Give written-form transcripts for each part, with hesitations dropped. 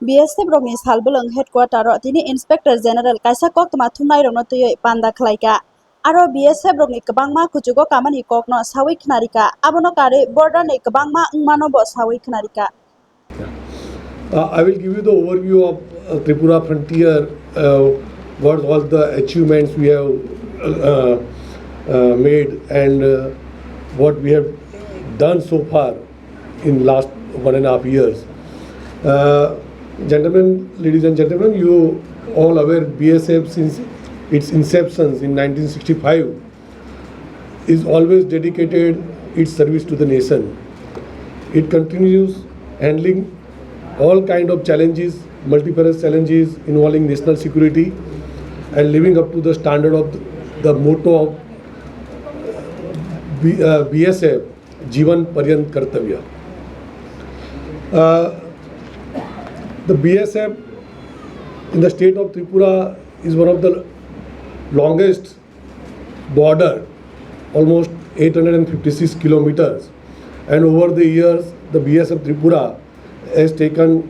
BSFrokni salbolong headquarter tini Inspector General kaisa koktoma thumnai rokno Twiui panda Khwlaika. Aro BSFrokni kwbangma kuchugo kamani kokno Saui Khwnarwkha. Abono kari border ni kwbangma wngmano bo Saui Khwnarwkha. I will give you the overview of Tripura frontier, what all the achievements we have made and what we have done so far in last 1.5 years. Gentlemen, ladies and gentlemen, you all aware BSF since its inception in 1965 is always dedicated its service to the nation. It continues handling all kind of challenges, multiple challenges involving national security and living up to the standard of the motto of BSF, Jeevan Paryant Kartavya. The BSF in the state of Tripura is one of the longest border, almost 856 kilometers, and over the years the BSF Tripura has taken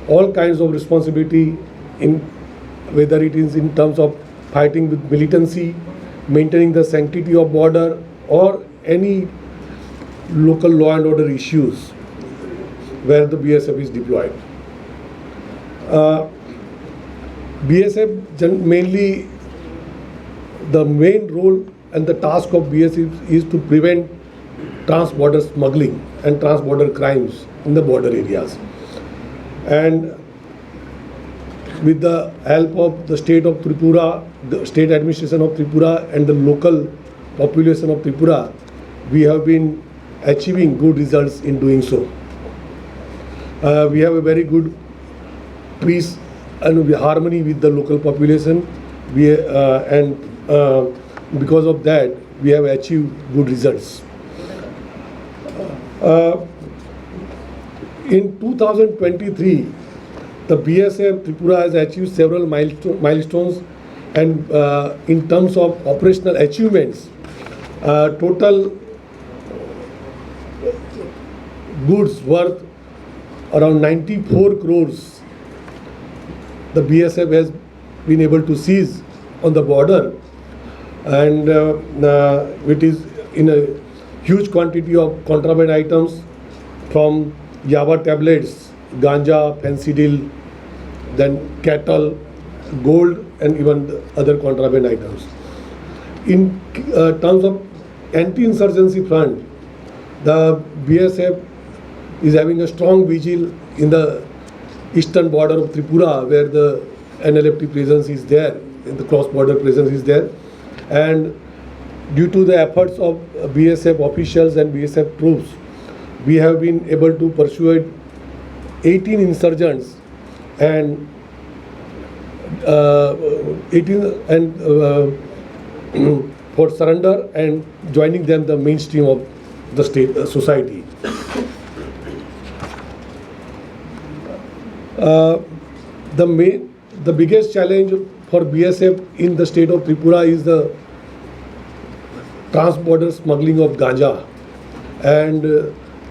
all kinds of responsibility in whether it is in terms of fighting with militancy, maintaining the sanctity of border or any local law and order issues where the BSF is deployed. BSF mainly the main role and the task of BSF is to prevent trans-border smuggling and trans-border crimes in the border areas. And with the help of the state of Tripura, the state administration of Tripura and the local population of Tripura, we have been achieving good results in doing so. We have a very good peace and harmony with the local population. Because of that, we have achieved good results. In 2023, the BSF Tripura has achieved several milestones, and in terms of operational achievements, total goods worth around 94 crores the BSF has been able to seize on the border, and it is in a huge quantity of contraband items from Yaba tablets, ganja, fensidyl, then cattle, gold and even the other contraband items. In terms of anti-insurgency front, the BSF is having a strong vigil in the eastern border of Tripura where the NLFT presence is there, the cross-border presence is there, and due to the efforts of BSF officials and BSF troops, we have been able to persuade 18 insurgents and for surrender and joining them the mainstream of the state society. The biggest challenge for BSF in the state of Tripura is the trans-border smuggling of ganja, and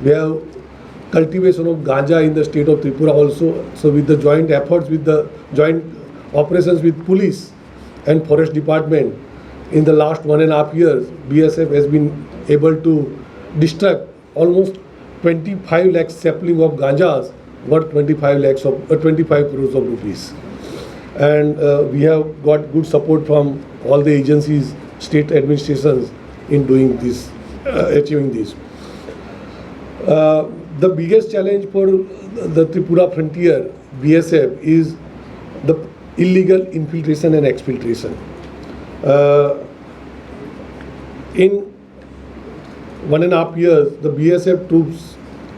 we have cultivation of ganja in the state of Tripura also. So with the joint efforts, with the joint operations with police and forest department, in the last 1.5 years, BSF has been able to destruct almost 25 lakh sapling of ganjas worth 25 crores of rupees. And we have got good support from all the agencies, state administrations in doing this, achieving this. The biggest challenge for the Tripura frontier, BSF, is the illegal infiltration and exfiltration. In 1.5 years, the BSF troops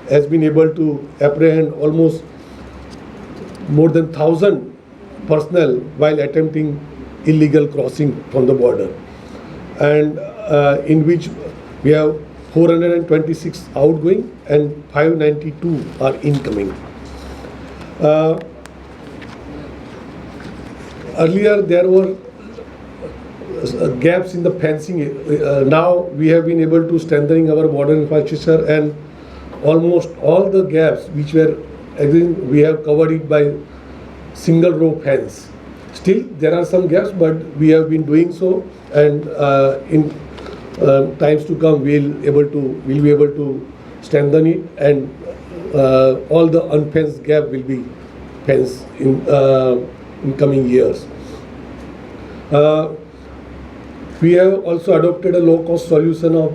has been able to apprehend almost more than 1,000 personnel while attempting illegal crossing from the border, and in which we have 426 outgoing and 592 are incoming. Earlier there were gaps in the fencing. Now we have been able to strengthening our border infrastructure, and almost all the gaps which were again we have covered it by single row fence. Still there are some gaps, but we have been doing so, and in times to come we'll be able to strengthen it, and all the unfenced gap will be fenced in coming years. We have also adopted a low-cost solution of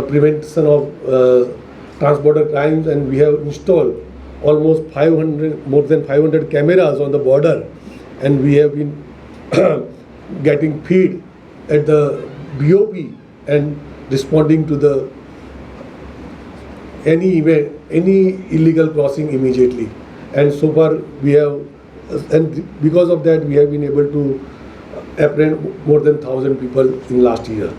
prevention of transborder crimes, and we have installed almost more than 500 cameras on the border, and we have been getting feed at the BOP and responding to the any illegal crossing immediately. And so far we have, and because of that we have been able to apprehend more than 1,000 people in last year.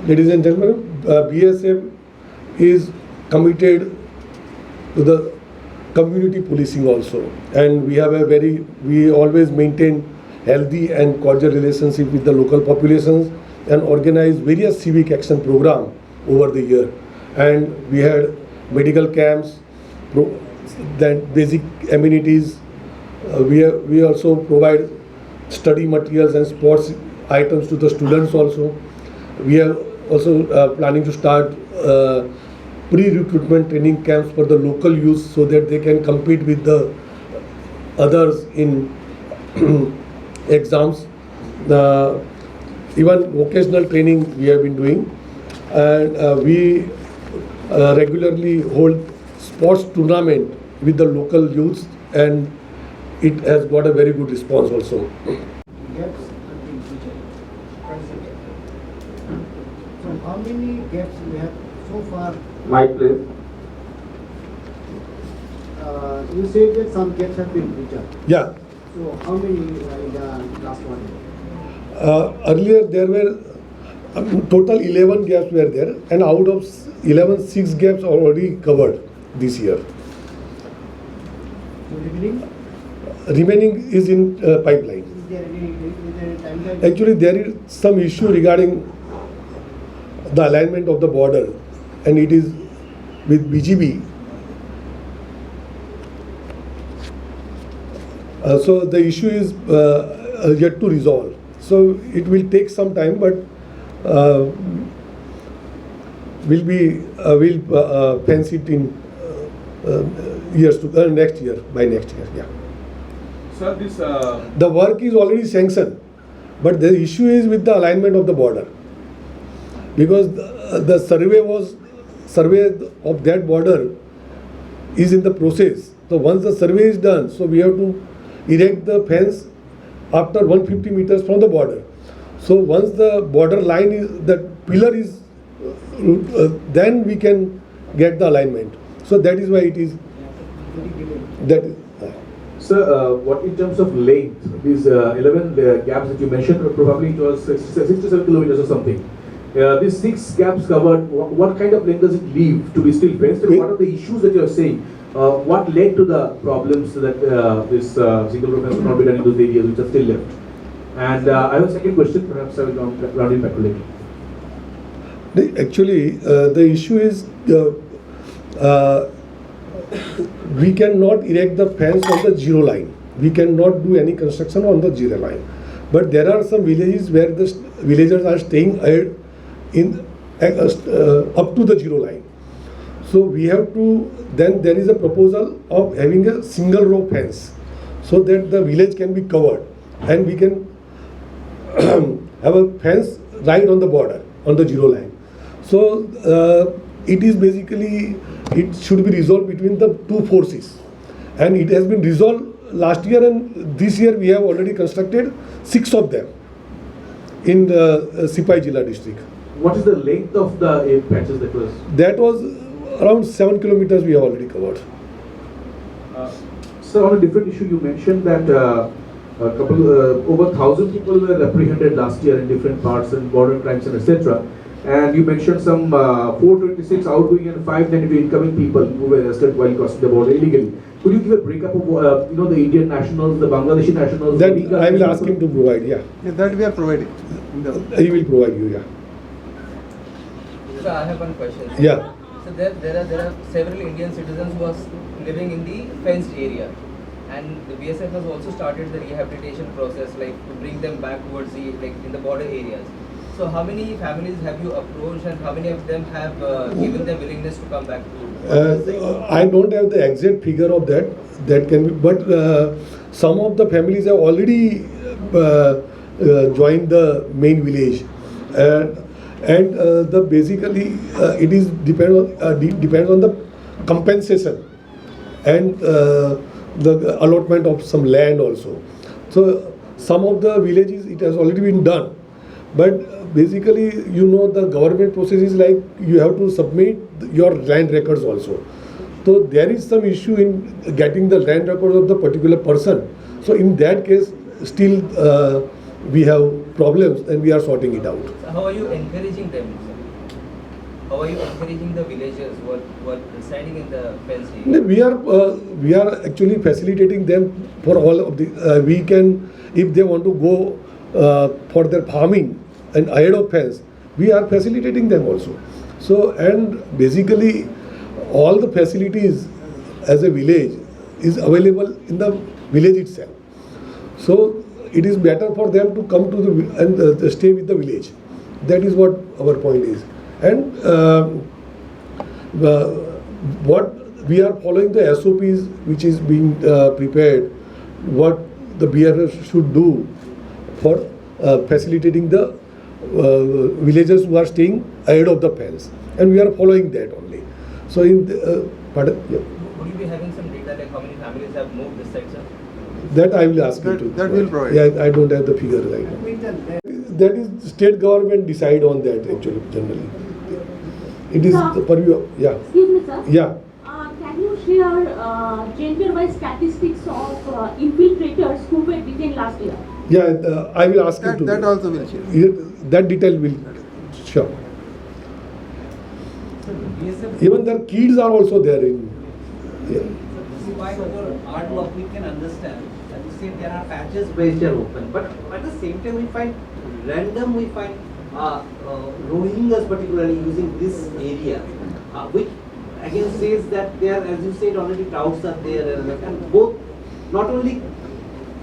Ladies and gentlemen, BSF is committed to the community policing also, and we always maintain healthy and cordial relationship with the local populations and organize various civic action program over the year. And we had medical camps, then basic amenities. We also provide study materials and sports items to the students also. We are also planning to start pre-recruitment training camps for the local youth so that they can compete with the others in exams. Even vocational training we have been doing, and we regularly hold sports tournament with the local youths, and it has got a very good response also. Gaps in future. So how many gaps we have so far? Mic, please. You said that some gaps have been future. Yeah. So how many in the last one? Earlier there were total 11 gaps were there, and out of 11, 6 gaps are already covered this year. So Remaining is in pipeline. is there any timeline? Actually, there is some issue regarding the alignment of the border, and it is with BGB. So the issue is yet to resolve. So it will take some time, but we'll fence it in years to next year, by next year. Yeah. Sir, this The work is already sanctioned, but the issue is with the alignment of the border, because the survey of that border is in the process. So once the survey is done, so we have to erect the fence after 150 meters from the border. So once the border line is, that pillar is, then we can get the alignment. So that is why it is that. Sir, what in terms of length, these 11 gaps that you mentioned, probably it was 67 kilometers or something. These 6 gaps covered, what kind of length does it leave to be still fenced? And what are the issues that you are saying? What led to the problems that this single road fence not be done in those areas which are still left? And I have a second question, perhaps I will round it back later. Actually, the issue is we cannot erect the fence on the zero line. We cannot do any construction on the zero line. But there are some villages where the villagers are staying in up to the zero line. So we have to, then there is a proposal of having a single row fence so that the village can be covered, and we can have a fence right on the border, on the zero line. So it is basically, it should be resolved between the two forces, and it has been resolved last year, and this year we have already constructed 6 of them in the Sipai Jilla district. What is the length of the patches that was? That was around 7 kilometers we have already covered. Sir, on a different issue, you mentioned that over 1,000 people were apprehended last year in different parts and border crimes and etc. And you mentioned some 426 outgoing and 592 incoming people who were arrested while crossing the border illegally. Could you give a breakup of the Indian nationals, the Bangladeshi nationals? That I will ask him to provide. Yeah, That we are providing. he will provide you. Yeah. Sir, I have one question. Yeah. So there are several Indian citizens who are living in the fenced area, and the BSF has also started the rehabilitation process, like to bring them back towards the in the border areas. So how many families have you approached, and how many of them have given their willingness to come back to? I don't have the exact figure of that. That can be, but some of the families have already joined the main village, and the basically it is depends on the compensation and the allotment of some land also. So some of the villages it has already been done, but basically the government process is like you have to submit your land records also. So there is some issue in getting the land records of the particular person. So in that case still we have problems and we are sorting it out. So how are you encouraging them, sir? How are you encouraging the villagers who are residing in the fenced area? We are actually facilitating them for all of the we can, if they want to go for their farming and ahead of fence, we are facilitating them also. So, and basically all the facilities as a village is available in the village itself. So it is better for them to come to the and stay with the village. That is what our point is. And what we are following the SOPs which is being prepared, what the BSF should do for facilitating the villagers who are staying ahead of the fence, and we are following that only. So in the, pardon? Yeah. Would you be having some data like how many families have moved this side, sir? That I will ask you to. That will provide. Yeah, I don't have the figure right now. That is state government decide on that actually generally. It is the purview. Yeah. Excuse me, sir. Yeah. Can you share gender-wise statistics of infiltrators who were detained last year? Yeah, I will ask you to. That also will share. That detail will sure. Even their kids are also there in. Yeah. By our artwork, we can understand that you say there are patches where they are open, but at the same time we find Rohingyas particularly using this area, which again says that they are, as you said already, crowds are there, and both not only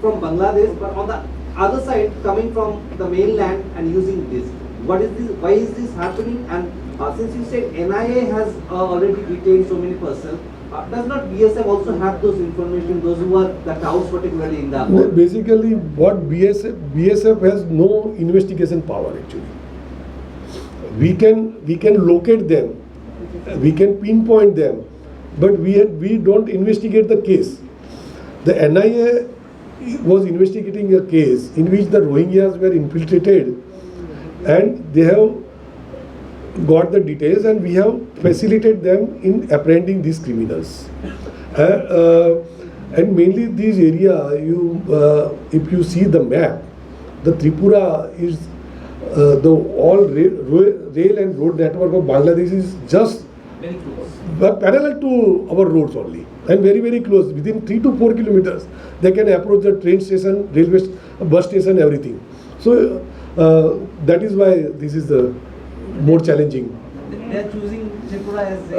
from Bangladesh but on the other side coming from the mainland and using this. What is this? Why is this happening? And since you said NIA has already detained so many persons, does not BSF also have those information, those who are the cows particularly in the... No, basically what BSF has no investigation power actually. We can locate them, we can pinpoint them, but we don't investigate the case. The NIA was investigating a case in which the Rohingyas were infiltrated, and they have got the details, and we have facilitated them in apprehending these criminals. And mainly this area, if you see the map, the Tripura is the all rail and road network of Bangladesh is just very close, parallel to our roads only, and very, very close. Within 3 to 4 kilometers, they can approach the train station, railway, bus station, everything. So that is why this is the more challenging. they are choosing Tripura as a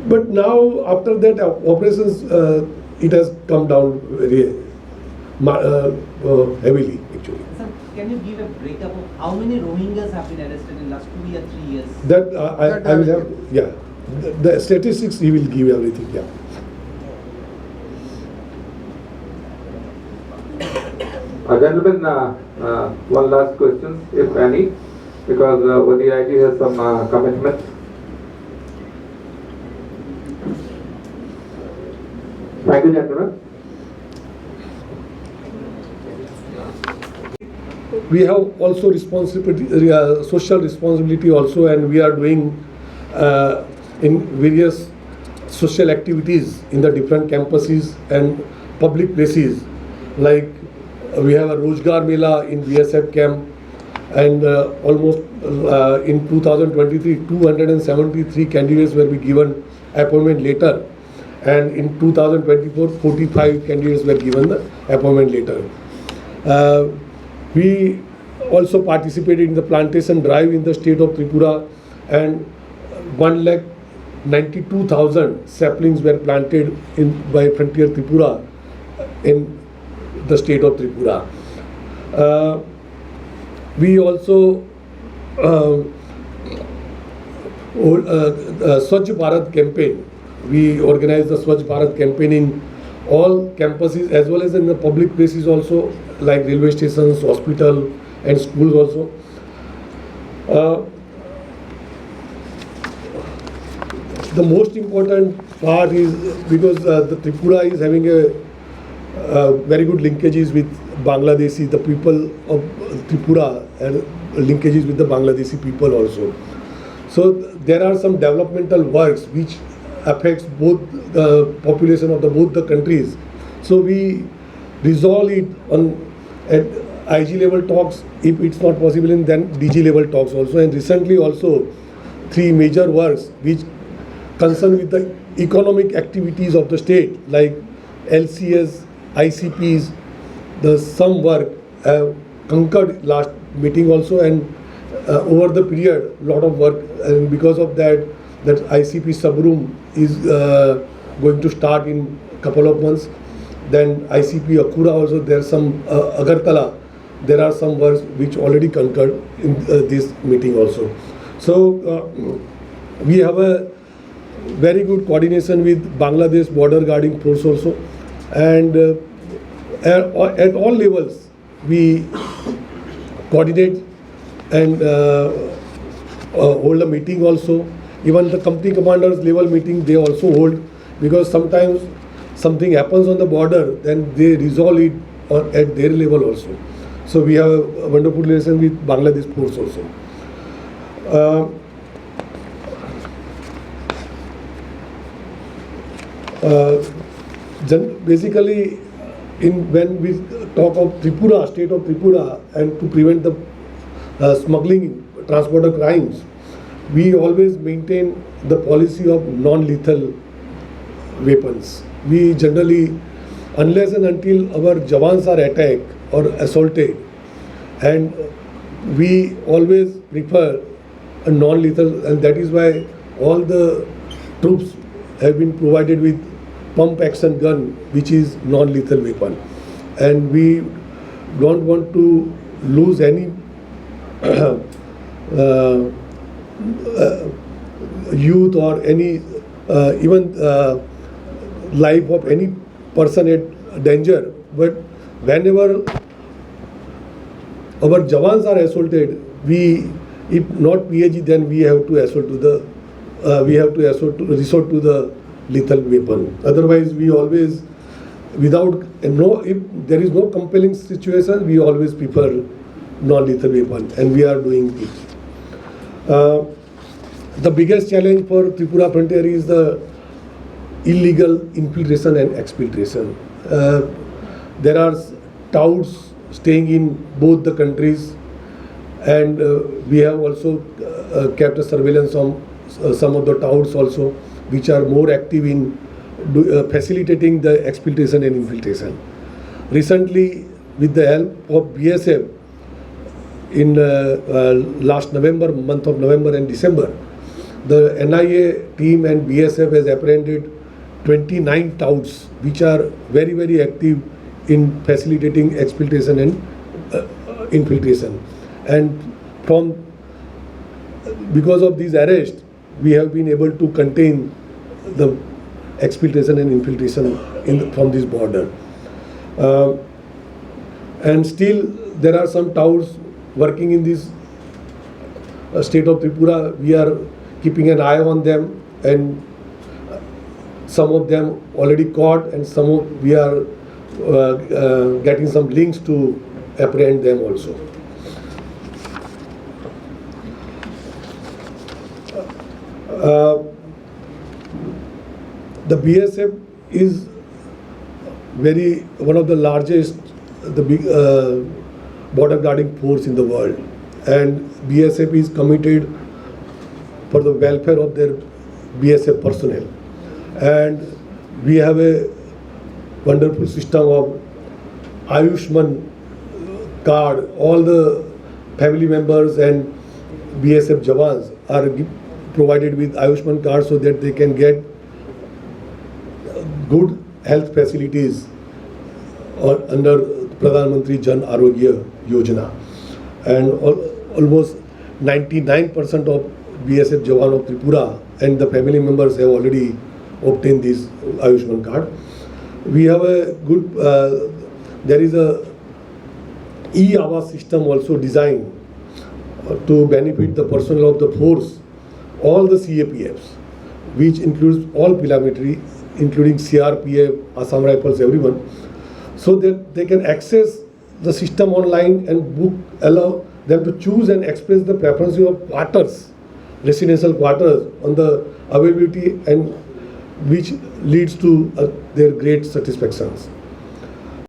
but now after that operations, it has come down very heavily actually. Sir, can you give a breakup of how many Rohingyas have been arrested in last 2 or 3 years? That I will have, yeah. The statistics he will give everything, yeah. Gentlemen, one last question, if any, because ODIG has some commitments. Thank you, gentlemen. We have also responsibility, social responsibility also, and we are doing in various social activities in the different campuses and public places. Like we have a Rojgar Mela in BSF camp, and almost in 2023, 273 candidates will be given appointment letter, and in 2024, 45 candidates were given the appointment letter. We also participated in the plantation drive in the state of Tripura, and 192,000 saplings were planted by Frontier Tripura in the state of Tripura. We also Swachh Bharat campaign. We organize the Swachh Bharat campaign in all campuses as well as in the public places also, like railway stations, hospital and schools also. The most important part is because the Tripura is having a very good linkages with Bangladeshi, the people of Tripura, and linkages with the Bangladeshi people also. So there are some developmental works which affects both the population of both the countries. So we resolve it on at IG level talks. If it's not possible, in then DG level talks also. And recently also 3 major works which concern with the economic activities of the state, like LCS, ICPs, some work have concurred last meeting also, and over the period lot of work, and because of that ICP subroom is going to start in couple of months. Then ICP Akura also, there are some Agartala, there are some works which already concurred in this meeting also. So we have a very good coordination with Bangladesh border guarding force also, and at all levels we coordinate and hold a meeting also. Even the company commanders level meeting they also hold, because sometimes something happens on the border, then they resolve it at their level also. So we have a wonderful relation with Bangladesh force also. Basically, when we talk of Tripura, state of Tripura, and to prevent the smuggling, transporter crimes, we always maintain the policy of non-lethal weapons. We generally, unless and until our Jawans are attacked or assaulted, and we always prefer a non-lethal, and that is why all the troops have been provided with pump action gun, which is non-lethal weapon, and we don't want to lose any youth or any even life of any person at danger. But whenever our Jawans are assaulted, we, if not PAG, then we have to resort to the lethal weapon. Otherwise, we always, if there is no compelling situation, we always prefer non-lethal weapon, and we are doing it. The biggest challenge for Tripura frontier is the illegal infiltration and exfiltration. There are touts staying in both the countries, and we have also kept a surveillance on some of the touts also, which are more active in facilitating the exfiltration and infiltration. Recently, with the help of BSF, in last month of November and December, the NIA team and BSF has apprehended 29 touts which are very, very active in facilitating exfiltration and infiltration. And because of these arrests, we have been able to contain the exfiltration and infiltration from this border. And still there are some touts working in this state of Tripura. We are keeping an eye on them, and some of them already caught, and we are getting some links to apprehend them also. The BSF is one of the largest, border guarding force in the world, and BSF is committed for the welfare of their BSF personnel, and we have a wonderful system of Ayushman card. All the family members and BSF Jawans are provided with Ayushman card so that they can get good health facilities under Pradhan Mantri Jan Arogya Yojana. And almost 99% of BSF Jawan of Tripura and the family members have already obtained this Ayushman card. We have a good, there is a e-Awas system also designed to benefit the personnel of the force, all the CAPFs, which includes all paramilitary, including CRPF, Assam Rifles, everyone, so that they can access the system online and book, allow them to choose and express the preference of quarters, residential quarters on the availability, and which leads to their great satisfactions.